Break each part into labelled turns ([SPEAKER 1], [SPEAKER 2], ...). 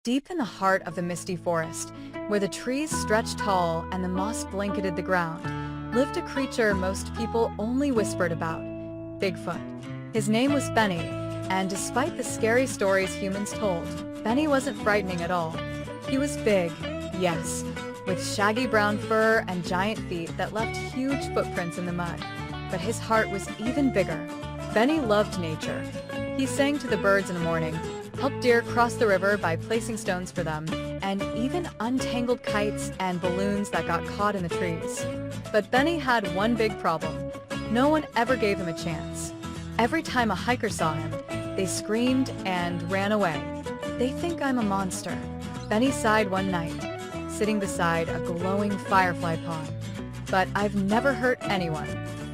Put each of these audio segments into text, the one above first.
[SPEAKER 1] Deep in the heart of the misty forest, where the trees stretched tall and the moss blanketed the ground, lived a creature most people only whispered about, Bigfoot. His name was Benny, and despite the scary stories humans told, Benny wasn't frightening at all. He was big, yes, with shaggy brown fur and giant feet that left huge footprints in the mud. But his heart was even bigger. Benny loved nature. He sang to the birds in the morning, helped deer cross the river by placing stones for them, and even untangled kites and balloons that got caught in the trees. But Benny had one big problem. No one ever gave him a chance. Every time a hiker saw him, they screamed and ran away. "They think I'm a monster," Benny sighed one night, sitting beside a glowing firefly pond. "But I've never hurt anyone."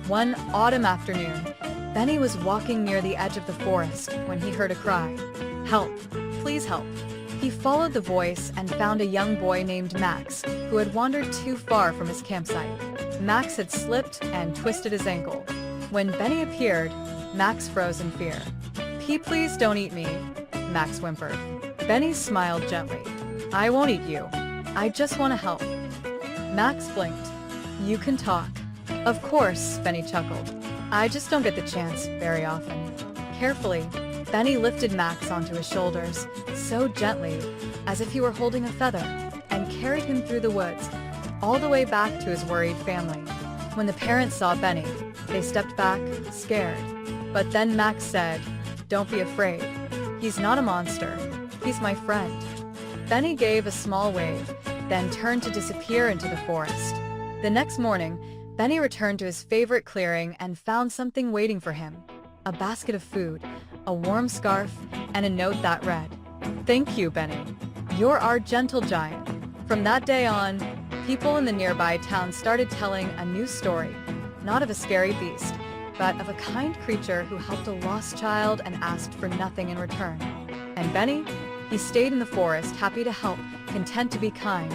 [SPEAKER 1] One autumn afternoon, Benny was walking near the edge of the forest when he heard a cry. "Help! Please help!" He followed the voice and found a young boy named Max, who had wandered too far from his campsite. Max had slipped and twisted his ankle. When Benny appeared, Max froze in fear. Please don't eat me," Max whimpered. Benny smiled gently. "I won't eat you. I just want to help." Max blinked. "You can talk." "Of course," Benny chuckled. "I just don't get the chance very often." Carefully, Benny lifted Max onto his shoulders, so gently, as if he were holding a feather, and carried him through the woods, all the way back to his worried family. When the parents saw Benny, they stepped back, scared. But then Max said, "Don't be afraid. He's not a monster. He's my friend." Benny gave a small wave, then turned to disappear into the forest. The next morning, Benny returned to his favorite clearing and found something waiting for him. A basket of food, a warm scarf, and a note that read, "Thank you, Benny. You're our gentle giant." From that day on, people in the nearby town started telling a new story, not of a scary beast, but of a kind creature who helped a lost child and asked for nothing in return. And Benny? He stayed in the forest, happy to help, content to be kind,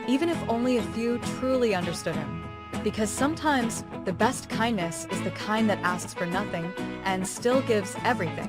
[SPEAKER 1] even if only a few truly understood him. Because sometimes the best kindness is the kind that asks for nothing and still gives everything.